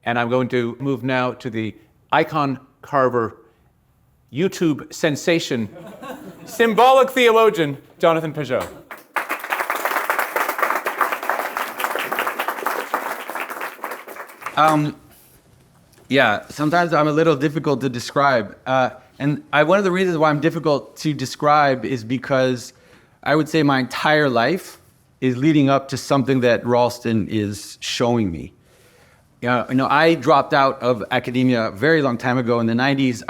And I'm going to move now to the icon carver, YouTube sensation, symbolic theologian, Jonathan Pageau. Yeah, sometimes I'm a little difficult to describe. One of the reasons why I'm difficult to describe is because I would say my entire life is leading up to something that Ralston is showing me. I dropped out of academia a very long time ago. In the 90s,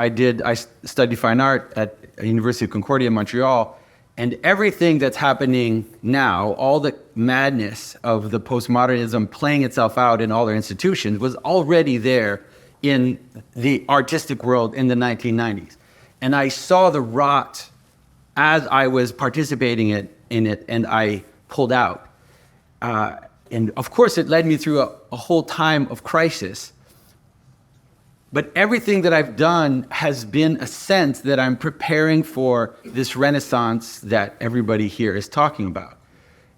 I studied fine art at University of Concordia in Montreal. And everything that's happening now, all the madness of the postmodernism playing itself out in all our institutions, was already there in the artistic world in the 1990s. And I saw the rot as I was participating in it, and I pulled out. And of course, it led me through a whole time of crisis. But everything that I've done has been a sense that I'm preparing for this Renaissance that everybody here is talking about.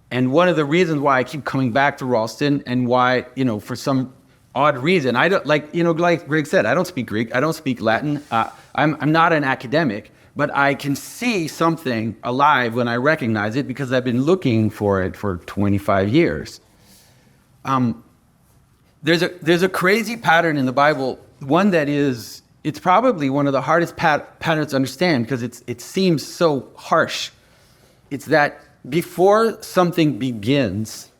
And one of the reasons why I keep coming back to Ralston, and why, for some odd reason, I don't like Greg said, I don't speak Greek, I don't speak Latin, I'm not an academic, but I can see something alive when I recognize it because I've been looking for it for 25 years. There's a crazy pattern in the Bible, one that it's probably one of the hardest patterns to understand because it seems so harsh. It's that before something begins,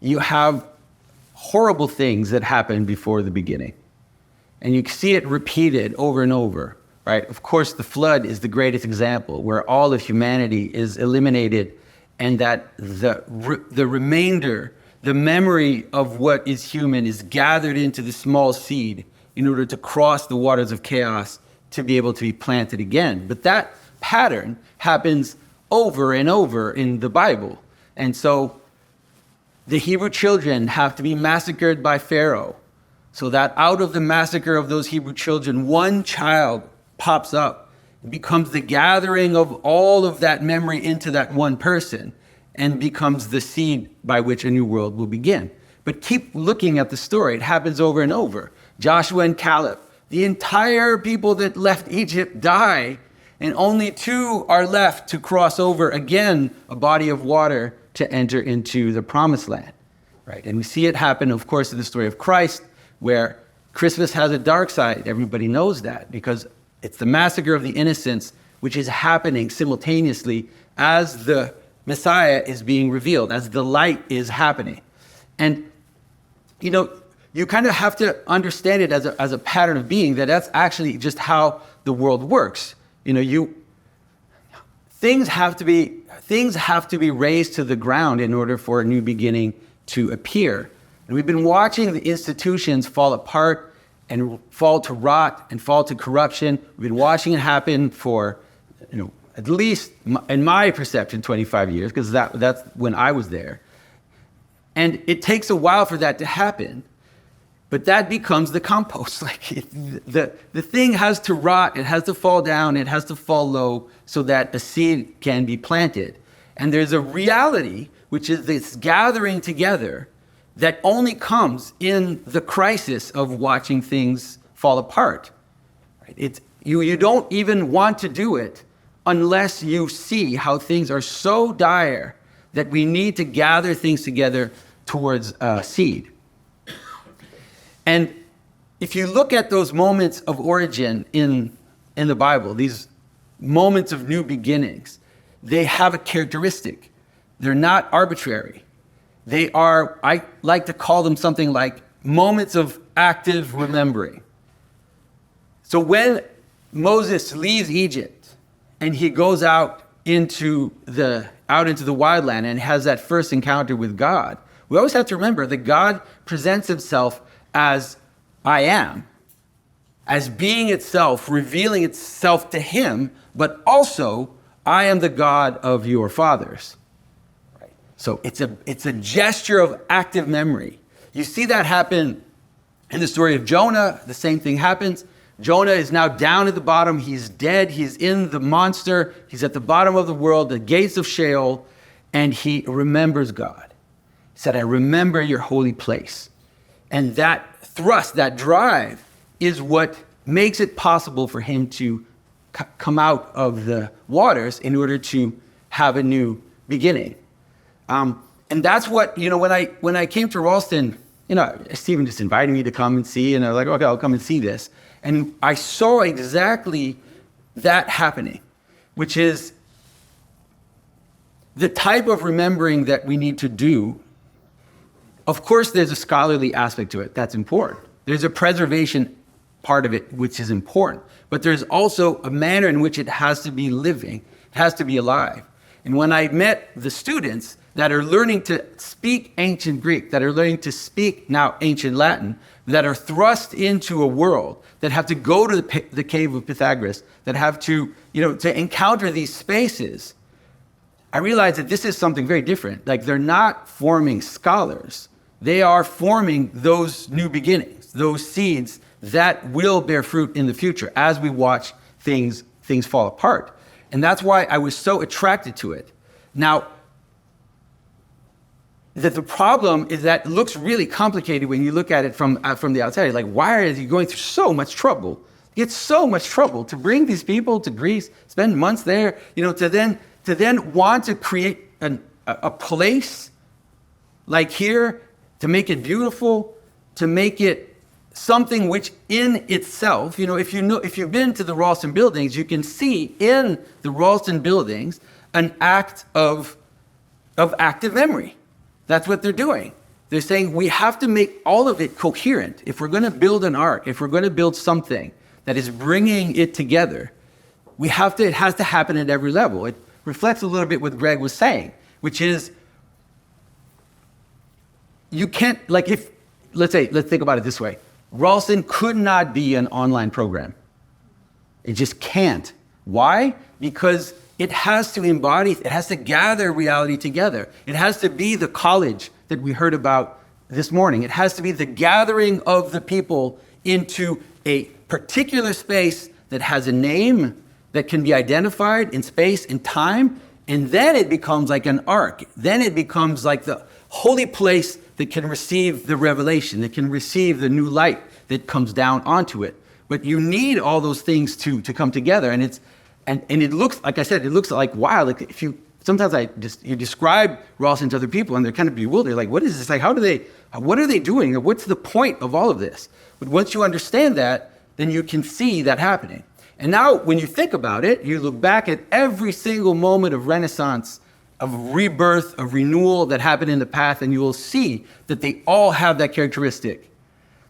you have horrible things that happen before the beginning. And you see it repeated over and over, right? Of course, the flood is the greatest example where all of humanity is eliminated, and that the remainder, the memory of what is human, is gathered into the small seed in order to cross the waters of chaos to be able to be planted again. But that pattern happens over and over in the Bible. And so the Hebrew children have to be massacred by Pharaoh, so that out of the massacre of those Hebrew children, one child pops up, becomes the gathering of all of that memory into that one person, and becomes the seed by which a new world will begin. But keep looking at the story. It happens over and over. Joshua and Caleb, the entire people that left Egypt die, and only 2 are left to cross over again a body of water to enter into the promised land, right? And we see it happen, of course, in the story of Christ, where Christmas has a dark side. Everybody knows that because it's the massacre of the innocents, which is happening simultaneously as the Messiah is being revealed, as the light is happening. And, you kind of have to understand it as a pattern of being, that's actually just how the world works. Things have to be raised to the ground in order for a new beginning to appear. And we've been watching the institutions fall apart and fall to rot and fall to corruption. We've been watching it happen for, at least in my perception, 25 years, because that's when I was there. And it takes a while for that to happen, but that becomes the compost. The thing has to rot, it has to fall down, it has to fall low so that a seed can be planted. And there's a reality, which is this gathering together that only comes in the crisis of watching things fall apart. Right? You don't even want to do it unless you see how things are so dire that we need to gather things together towards seed. And if you look at those moments of origin in the Bible, these moments of new beginnings, they have a characteristic. They're not arbitrary. They are, I like to call them something like moments of active remembering. So when Moses leaves Egypt and he goes out into the wildland and has that first encounter with God, we always have to remember that God presents himself as I am, as being itself, revealing itself to him, but also I am the God of your fathers. Right? So it's a gesture of active memory. You see that happen in the story of Jonah. The same thing happens. Jonah is now down at the bottom. He's dead. He's in the monster. He's at the bottom of the world, the gates of Sheol, and he remembers God. He said, I remember your holy place. And that thrust, that drive, is what makes it possible for him to come out of the waters in order to have a new beginning. And that's what, when I came to Ralston, Stephen just invited me to come and see, and I was like, okay, I'll come and see this. And I saw exactly that happening, which is the type of remembering that we need to do. Of course, there's a scholarly aspect to it. That's important. There's a preservation part of it, which is important. But there's also a manner in which it has to be living. It has to be alive. And when I met the students that are learning to speak ancient Greek, that are learning to speak now ancient Latin, that are thrust into a world, that have to go to the cave of Pythagoras, that have to, to encounter these spaces, I realized that this is something very different. Like, they're not forming scholars. They are forming those new beginnings, those seeds that will bear fruit in the future as we watch things fall apart. And that's why I was so attracted to it. Now, the problem is that it looks really complicated when you look at it from the outside. Like, why are you going through so much trouble? It's so much trouble to bring these people to Greece, spend months there, to then want to create a place like here, to make it beautiful, to make it something which in itself, if you've been to the Ralston buildings, you can see in the Ralston buildings an act of active memory. That's what they're doing. They're saying we have to make all of it coherent. If we're going to build an ark, if we're going to build something that is bringing it together, it has to happen at every level. It reflects a little bit what Greg was saying, which is you can't, let's think about it this way. Ralston could not be an online program. It just can't. Why? Because it has to embody, it has to gather reality together. It has to be the college that we heard about this morning. It has to be the gathering of the people into a particular space that has a name that can be identified in space and time, and then it becomes like an ark. Then it becomes like the holy place that can receive the revelation, that can receive the new light that comes down onto it. But you need all those things to come together, and it looks, like I said, it looks like, wow, like you describe Ralston to other people and they're kind of bewildered, like, what is this? Like, what are they doing? What's the point of all of this? But once you understand that, then you can see that happening. And now when you think about it, you look back at every single moment of Renaissance, of rebirth, of renewal that happened in the past, and you will see that they all have that characteristic.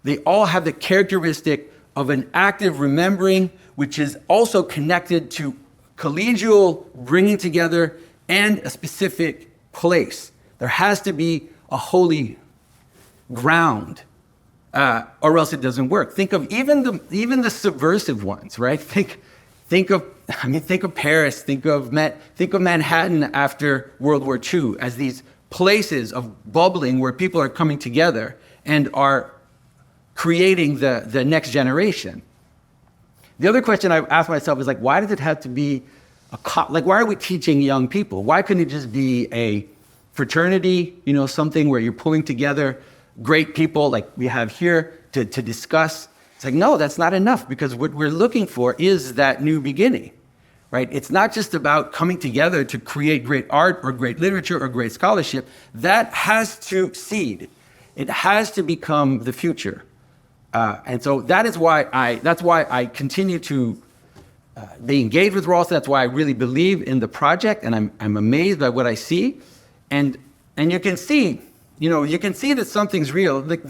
They all have the characteristic of an active remembering, which is also connected to collegial bringing together and a specific place. There has to be a holy ground, or else it doesn't work. Think of even the subversive ones, right? Think of Paris, think of Manhattan after World War II as these places of bubbling where people are coming together and are creating the next generation. The other question I asked myself is, like, why does it have to be why are we teaching young people? Why couldn't it just be a fraternity, something where you're pulling together great people like we have here to discuss? It's like, no, that's not enough, because what we're looking for is that new beginning, right? It's not just about coming together to create great art or great literature or great scholarship. That has to seed. It has to become the future. And so that's why I continue to be engaged with Ralston. That's why I really believe in the project, and I'm amazed by what I see. And you can see, that something's real. Like,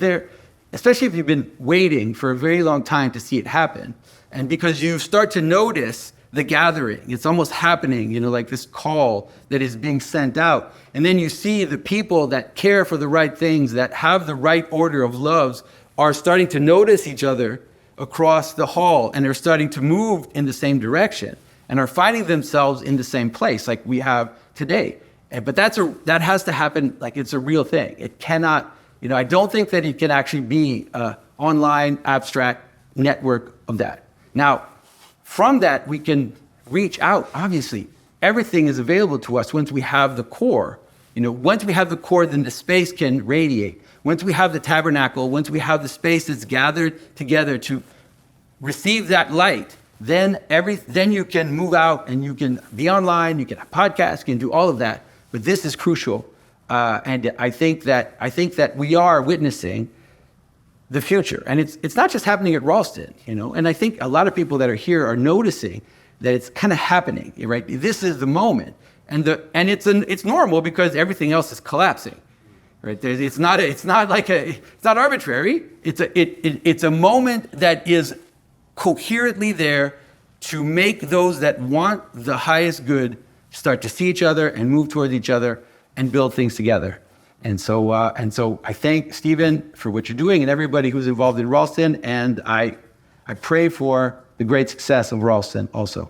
especially if you've been waiting for a very long time to see it happen. And because you start to notice the gathering, it's almost happening, like this call that is being sent out. And then you see the people that care for the right things, that have the right order of loves, are starting to notice each other across the hall, and are starting to move in the same direction and are finding themselves in the same place like we have today. But that has to happen, like it's a real thing. It cannot, I don't think that it can actually be an online abstract network of that. Now, from that, we can reach out. Obviously, everything is available to us once we have the core. Once we have the core, then the space can radiate. Once we have the tabernacle, once we have the space that's gathered together to receive that light, then you can move out and you can be online, you can have podcasts, you can do all of that. But this is crucial. And I think that we are witnessing the future. And it's not just happening at Ralston, and I think a lot of people that are here are noticing that it's kind of happening, right? This is the moment. And it's normal because everything else is collapsing, right? It's not arbitrary. It's a moment that is coherently there to make those that want the highest good start to see each other and move towards each other and build things together. And so I thank Stephen for what you're doing and everybody who's involved in Ralston, and I pray for the great success of Ralston also.